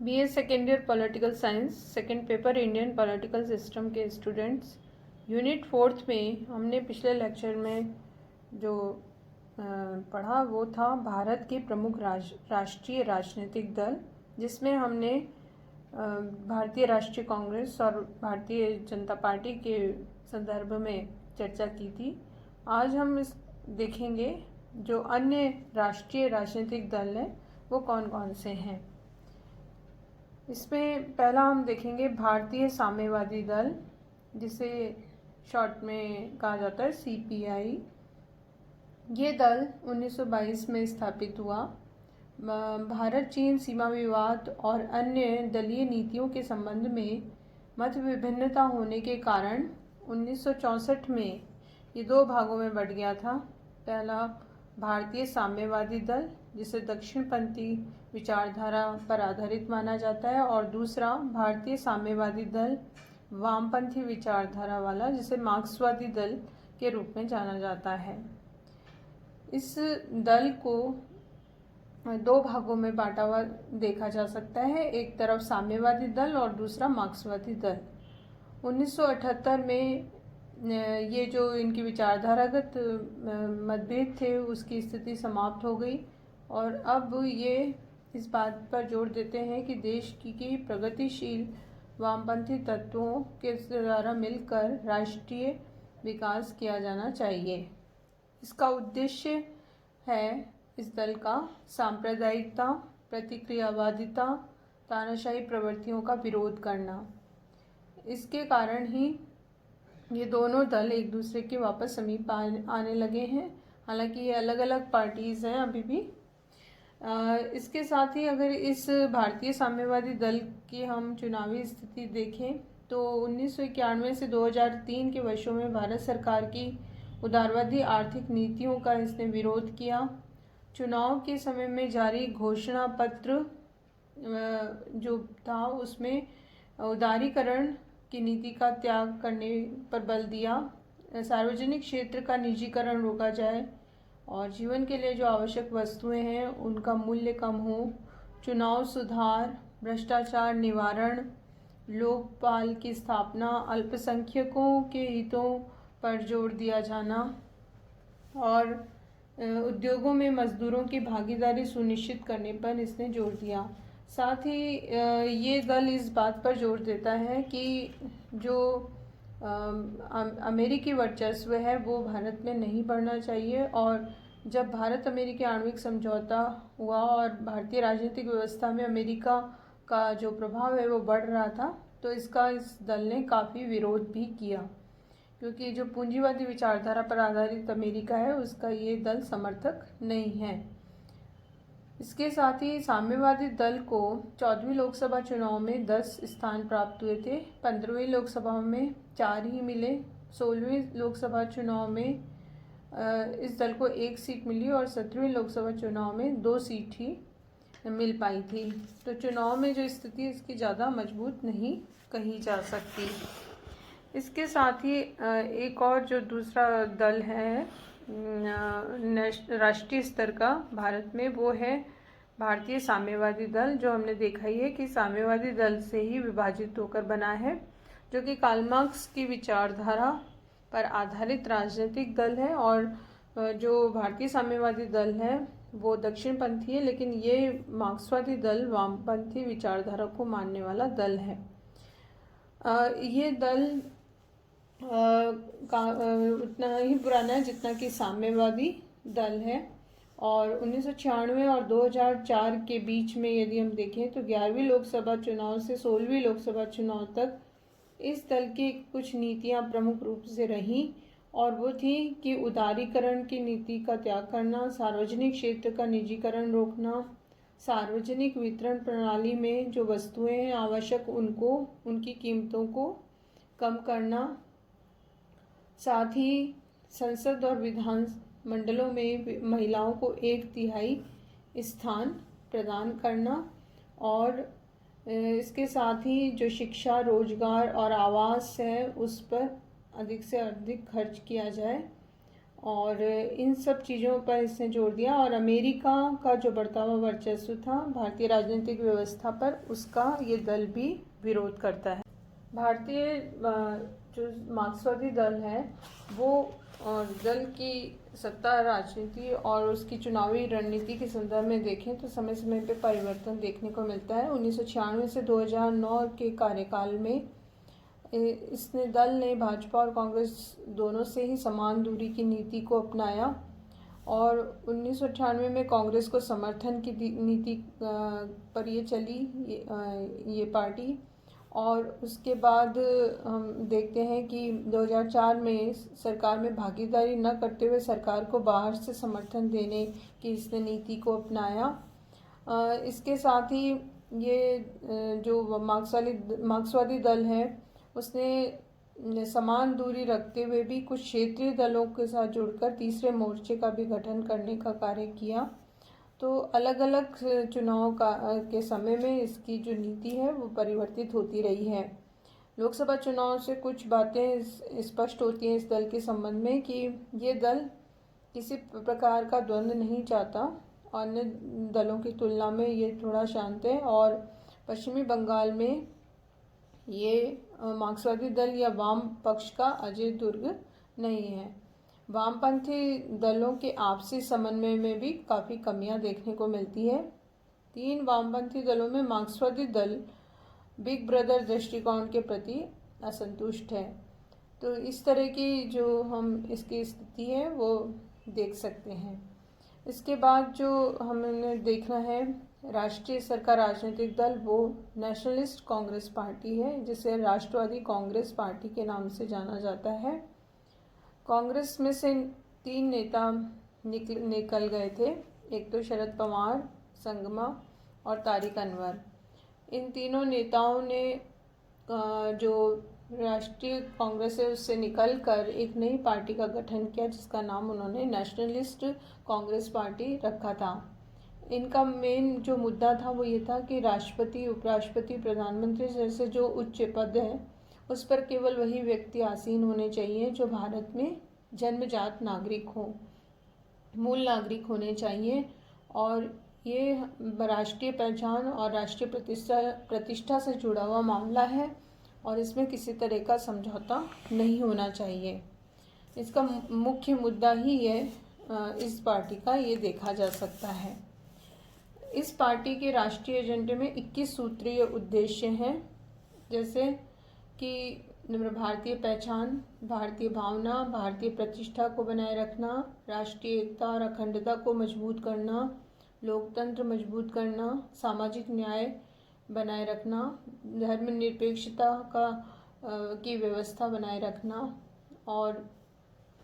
BA second year political science second paper Indian political system के students, unit 4th में हमने पिछले lecture में जो पढ़ा वो था भारत के प्रमुख राष्ट्रीय राजनीतिक दल, जिसमें हमने भारतीय राष्ट्रीय कांग्रेस और भारतीय जनता पार्टी के संदर्भ में चर्चा की थी। आज हम देखेंगे जो अन्य राष्ट्रीय राजनीतिक दल हैं वो कौन कौन से हैं। इसमें पहला हम देखेंगे भारतीय साम्यवादी दल, जिसे शॉर्ट में कहा जाता है सीपीआई। ये दल 1922 में स्थापित हुआ। भारत चीन सीमा विवाद और अन्य दलीय नीतियों के संबंध में मत विभिन्नता होने के कारण 1964 में ये दो भागों में बंट गया था। पहला भारतीय साम्यवादी दल, जिसे दक्षिणपंथी विचारधारा पर आधारित माना जाता है, और दूसरा भारतीय साम्यवादी दल वामपंथी विचारधारा वाला, जिसे मार्क्सवादी दल के रूप में जाना जाता है। इस दल को दो भागों में बांटा हुआ देखा जा सकता है, एक तरफ साम्यवादी दल और दूसरा मार्क्सवादी दल। 1978 में ये जो इनकी विचारधारागत मतभेद थे उसकी स्थिति समाप्त हो गई, और अब ये इस बात पर जोर देते हैं कि देश की प्रगतिशील वामपंथी तत्वों के द्वारा मिलकर राष्ट्रीय विकास किया जाना चाहिए। इसका उद्देश्य है इस दल का सांप्रदायिकता, प्रतिक्रियावादिता, तानाशाही प्रवृत्तियों का विरोध करना। इसके कारण ही ये दोनों दल एक दूसरे के वापस समीप आने लगे हैं, हालांकि ये अलग अलग पार्टीज़ हैं अभी भी। इसके साथ ही अगर इस भारतीय साम्यवादी दल की हम चुनावी स्थिति देखें तो 1991 से 2003 के वर्षों में भारत सरकार की उदारवादी आर्थिक नीतियों का इसने विरोध किया। चुनाव के समय में जारी घोषणा पत्र जो था उसमें उदारीकरण की नीति का त्याग करने पर बल दिया, सार्वजनिक क्षेत्र का निजीकरण रोका जाए और जीवन के लिए जो आवश्यक वस्तुएं हैं उनका मूल्य कम हो, चुनाव सुधार, भ्रष्टाचार निवारण, लोकपाल की स्थापना, अल्पसंख्यकों के हितों पर जोर दिया जाना और उद्योगों में मजदूरों की भागीदारी सुनिश्चित करने पर इसने जोर दिया। साथ ही ये दल इस बात पर जोर देता है कि जो अमेरिकी वर्चस्व है वो भारत में नहीं बढ़ना चाहिए, और जब भारत अमेरिकी आणविक समझौता हुआ और भारतीय राजनीतिक व्यवस्था में अमेरिका का जो प्रभाव है वो बढ़ रहा था, तो इसका इस दल ने काफ़ी विरोध भी किया, क्योंकि जो पूंजीवादी विचारधारा पर आधारित अमेरिका है उसका ये दल समर्थक नहीं है। इसके साथ ही साम्यवादी दल को 14वीं लोकसभा चुनाव में 10 स्थान प्राप्त हुए थे, 15वीं लोकसभा में 4 ही मिले, 16वीं लोकसभा चुनाव में इस दल को 1 सीट मिली और 17वीं लोकसभा चुनाव में 2 सीट ही मिल पाई थी। तो चुनाव में जो स्थिति इसकी ज़्यादा मजबूत नहीं कही जा सकती। इसके साथ ही एक और जो दूसरा दल है राष्ट्रीय स्तर का भारत में, वो है भारतीय साम्यवादी दल, जो हमने देखा ही है कि साम्यवादी दल से ही विभाजित होकर बना है, जो कि कार्ल मार्क्स की विचारधारा पर आधारित राजनीतिक दल है। और जो भारतीय साम्यवादी दल है वो दक्षिणपंथी है, लेकिन ये मार्क्सवादी दल वामपंथी विचारधारा को मानने वाला दल है। ये दल उतना ही पुराना है जितना कि साम्यवादी दल है, और 1996 और 2004 के बीच में यदि हम देखें तो 11वीं लोकसभा चुनाव से 16वीं लोकसभा चुनाव तक इस दल की कुछ नीतियां प्रमुख रूप से रहीं, और वो थी कि उदारीकरण की नीति का त्याग करना, सार्वजनिक क्षेत्र का निजीकरण रोकना, सार्वजनिक वितरण प्रणाली में जो वस्तुएं हैं आवश्यक उनको उनकी कीमतों को कम करना, साथ ही संसद और विधान मंडलों में महिलाओं को 1/3 स्थान प्रदान करना, और इसके साथ ही जो शिक्षा, रोजगार और आवास है उस पर अधिक से अधिक खर्च किया जाए, और इन सब चीज़ों पर इसने जोर दिया। और अमेरिका का जो बढ़ता हुआ वर्चस्व था भारतीय राजनीतिक व्यवस्था पर, उसका ये दल भी विरोध करता है। भारतीय जो मार्क्सवादी दल है वो दल की सत्ता राजनीति और उसकी चुनावी रणनीति के संदर्भ में देखें तो समय समय पर परिवर्तन देखने को मिलता है। 1996 से 2009 के कार्यकाल में इसने दल ने भाजपा और कांग्रेस दोनों से ही समान दूरी की नीति को अपनाया और 1998 में कांग्रेस को समर्थन की नीति पर ये चली ये पार्टी। और उसके बाद हम देखते हैं कि 2004 में सरकार में भागीदारी न करते हुए सरकार को बाहर से समर्थन देने की इसने नीति को अपनाया। इसके साथ ही ये जो मार्क्सवादी दल है उसने समान दूरी रखते हुए भी कुछ क्षेत्रीय दलों के साथ जुड़कर तीसरे मोर्चे का भी गठन करने का कार्य किया। तो अलग अलग चुनाव के समय में इसकी जो नीति है वो परिवर्तित होती रही है। लोकसभा चुनाव से कुछ बातें स्पष्ट होती हैं इस दल के संबंध में कि ये दल किसी प्रकार का द्वंद्व नहीं चाहता, अन्य दलों की तुलना में ये थोड़ा शांत है। और पश्चिमी बंगाल में ये मार्क्सवादी दल या वाम पक्ष का अजय दुर्ग नहीं है। वामपंथी दलों के आपसी समन्वय में भी काफ़ी कमियां देखने को मिलती है। 3 वामपंथी दलों में मार्क्सवादी दल बिग ब्रदर दृष्टिकोण के प्रति असंतुष्ट है। तो इस तरह की जो हम इसकी स्थिति है वो देख सकते हैं। इसके बाद जो हमने देखना है राष्ट्रीय स्तर का राजनीतिक दल, वो नेशनलिस्ट कांग्रेस पार्टी है जिसे राष्ट्रवादी कांग्रेस पार्टी के नाम से जाना जाता है। कांग्रेस में से 3 नेता निकल गए थे, एक तो शरद पवार, संगमा और तारिक अनवर। इन तीनों नेताओं ने जो राष्ट्रीय कांग्रेस है उससे निकलकर एक नई पार्टी का गठन किया जिसका नाम उन्होंने नेशनलिस्ट कांग्रेस पार्टी रखा था। इनका मेन जो मुद्दा था वो ये था कि राष्ट्रपति, उपराष्ट्रपति, प्रधानमंत्री जैसे जो उच्च पद हैं उस पर केवल वही व्यक्ति आसीन होने चाहिए जो भारत में जन्मजात नागरिक हो, मूल नागरिक होने चाहिए। और ये राष्ट्रीय पहचान और राष्ट्रीय प्रतिष्ठा से जुड़ा हुआ मामला है और इसमें किसी तरह का समझौता नहीं होना चाहिए। इसका मुख्य मुद्दा ही है इस पार्टी का, ये देखा जा सकता है। इस पार्टी के राष्ट्रीय एजेंडे में 21 सूत्रीय उद्देश्य हैं, जैसे कि भारतीय पहचान, भारतीय भावना, भारतीय प्रतिष्ठा को बनाए रखना, राष्ट्रीय एकता और अखंडता को मजबूत करना, लोकतंत्र मजबूत करना, सामाजिक न्याय बनाए रखना, धर्मनिरपेक्षता की व्यवस्था बनाए रखना और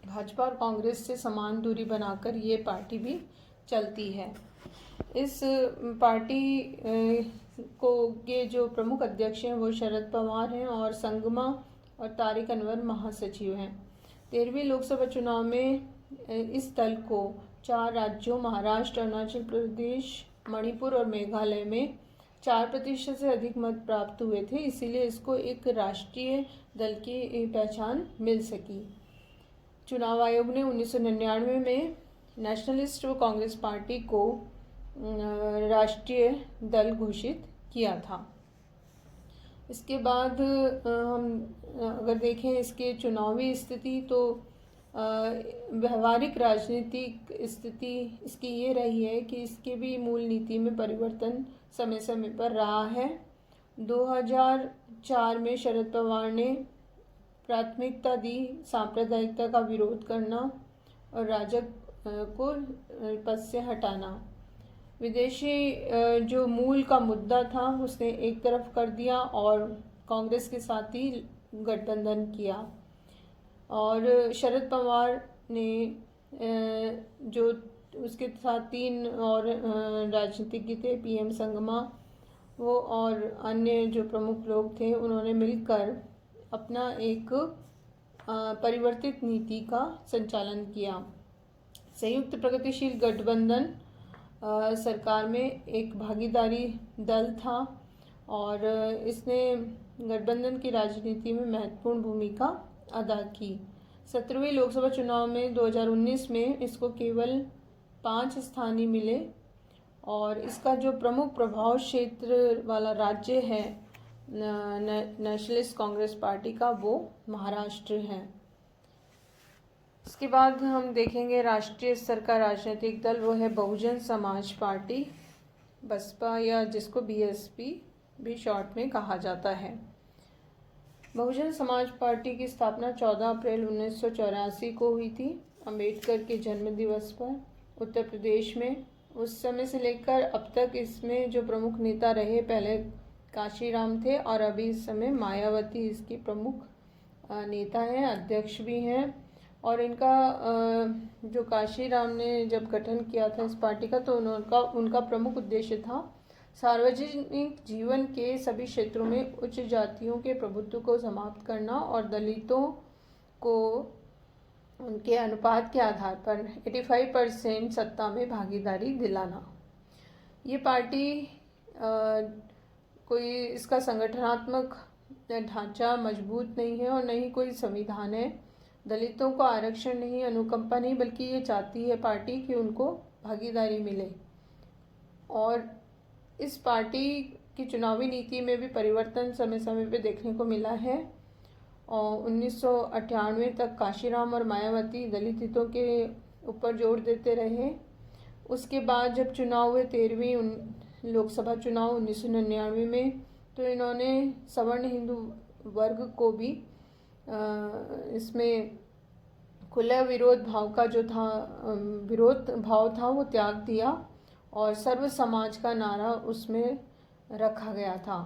भाजपा और कांग्रेस से समान दूरी बनाकर ये पार्टी भी चलती है। इस पार्टी के जो प्रमुख अध्यक्ष हैं वो शरद पवार हैं और संगमा और तारिक अनवर महासचिव हैं। 13वीं लोकसभा चुनाव में इस दल को 4 राज्यों महाराष्ट्र, अरुणाचल प्रदेश, मणिपुर और मेघालय में 4% से अधिक मत प्राप्त हुए थे, इसीलिए इसको एक राष्ट्रीय दल की पहचान मिल सकी। चुनाव आयोग ने 1999 में नेशनलिस्ट कांग्रेस पार्टी को राष्ट्रीय दल घोषित किया था। इसके बाद हम अगर देखें इसके चुनावी स्थिति तो व्यवहारिक राजनीतिक स्थिति इसकी ये रही है कि इसके भी मूल नीति में परिवर्तन समय समय पर रहा है। 2004 में शरद पवार ने प्राथमिकता दी सांप्रदायिकता का विरोध करना और राजग को पद से हटाना। विदेशी जो मूल का मुद्दा था उसने एक तरफ कर दिया और कांग्रेस के साथ ही गठबंधन किया। और शरद पवार ने जो उसके साथ 3 और राजनीतिज्ञ थे, पीएम संगमा वो और अन्य जो प्रमुख लोग थे, उन्होंने मिलकर अपना एक परिवर्तित नीति का संचालन किया। संयुक्त प्रगतिशील गठबंधन सरकार में एक भागीदारी दल था और इसने गठबंधन की राजनीति में महत्वपूर्ण भूमिका अदा की। 17वीं लोकसभा चुनाव में 2019 में इसको केवल 5 स्थान ही मिले और इसका जो प्रमुख प्रभाव क्षेत्र वाला राज्य है नेशनलिस्ट कांग्रेस पार्टी का, वो महाराष्ट्र है। इसके बाद हम देखेंगे राष्ट्रीय स्तर का राजनीतिक दल, वो है बहुजन समाज पार्टी, बसपा, या जिसको बीएसपी भी शॉर्ट में कहा जाता है। बहुजन समाज पार्टी की स्थापना 14 अप्रैल 1984 को हुई थी, अंबेडकर के जन्म दिवस पर, उत्तर प्रदेश में। उस समय से लेकर अब तक इसमें जो प्रमुख नेता रहे, पहले काशीराम थे और अभी इस समय मायावती इसकी प्रमुख नेता हैं, अध्यक्ष भी हैं। और इनका जो काशीराम ने जब गठन किया था इस पार्टी का, तो उनका प्रमुख उद्देश्य था सार्वजनिक जीवन के सभी क्षेत्रों में उच्च जातियों के प्रभुत्व को समाप्त करना और दलितों को उनके अनुपात के आधार पर 85% सत्ता में भागीदारी दिलाना। ये पार्टी कोई इसका संगठनात्मक ढांचा मजबूत नहीं है और न ही कोई संविधान है। दलितों को आरक्षण नहीं, अनुकंपा नहीं, बल्कि ये चाहती है पार्टी कि उनको भागीदारी मिले। और इस पार्टी की चुनावी नीति में भी परिवर्तन समय समय पे देखने को मिला है। और 1998 तक काशीराम और मायावती दलित हितों के ऊपर जोर देते रहे। उसके बाद जब चुनाव हुए 13वीं लोकसभा चुनाव 1999 में, तो इन्होंने सवर्ण हिंदू वर्ग को भी इसमें खुला विरोध भाव का जो था, विरोध भाव था, वो त्याग दिया और सर्व समाज का नारा उसमें रखा गया था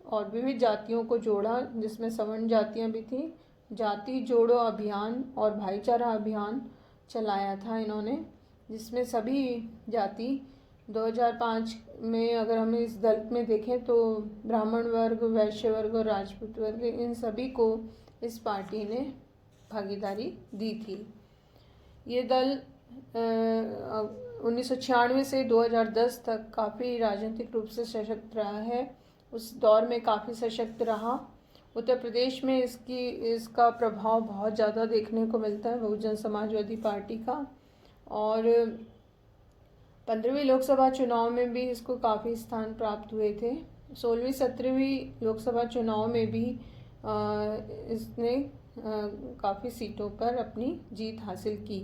और विविध जातियों को जोड़ा, जिसमें सवर्ण जातियां भी थीं। जाति जोड़ो अभियान और भाईचारा अभियान चलाया था इन्होंने, जिसमें सभी जाति 2005 में, अगर हम इस दल में देखें तो ब्राह्मण वर्ग, वैश्य वर्ग और राजपूत वर्ग, इन सभी को इस पार्टी ने भागीदारी दी थी। ये दल 1996 से 2010 तक काफ़ी राजनीतिक रूप से सशक्त रहा है। उस दौर में काफ़ी सशक्त रहा। उत्तर प्रदेश में इसका प्रभाव बहुत ज़्यादा देखने को मिलता है बहुजन समाजवादी पार्टी का। और 15वीं लोकसभा चुनाव में भी इसको काफ़ी स्थान प्राप्त हुए थे। 16वीं 17वीं लोकसभा चुनाव में भी इसने काफ़ी सीटों पर अपनी जीत हासिल की।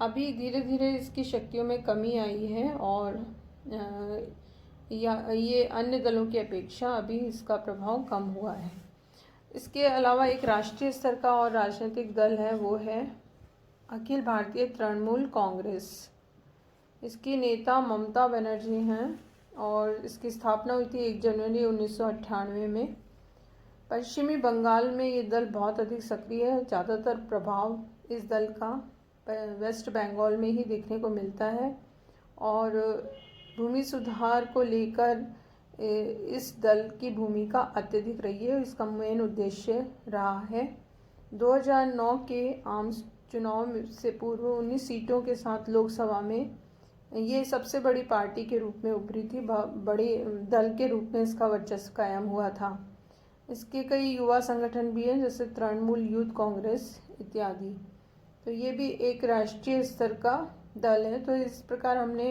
अभी धीरे धीरे इसकी शक्तियों में कमी आई है और ये अन्य दलों की अपेक्षा अभी इसका प्रभाव कम हुआ है। इसके अलावा एक राष्ट्रीय स्तर का और राजनीतिक दल है, वो है अखिल भारतीय तृणमूल कांग्रेस। इसकी नेता ममता बनर्जी हैं और इसकी स्थापना हुई थी 1 जनवरी 1998 में। पश्चिमी बंगाल में ये दल बहुत अधिक सक्रिय है। ज़्यादातर प्रभाव इस दल का वेस्ट बंगाल में ही देखने को मिलता है और भूमि सुधार को लेकर इस दल की भूमिका अत्यधिक रही है। इसका मेन उद्देश्य रहा है 2009 के आम चुनाव से पूर्व 19 सीटों के साथ लोकसभा में ये सबसे बड़ी पार्टी के रूप में उभरी थी। बड़े दल के रूप में इसका वर्चस्व कायम हुआ था। इसके कई युवा संगठन भी हैं, जैसे तृणमूल यूथ कांग्रेस इत्यादि। तो ये भी एक राष्ट्रीय स्तर का दल है। तो इस प्रकार हमने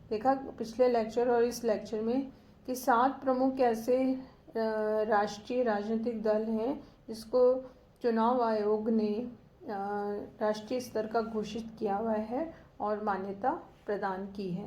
देखा पिछले लेक्चर और इस लेक्चर में कि 7 प्रमुख ऐसे राष्ट्रीय राजनीतिक दल हैं जिसको चुनाव आयोग ने राष्ट्रीय स्तर का घोषित किया हुआ है और मान्यता प्रदान की है।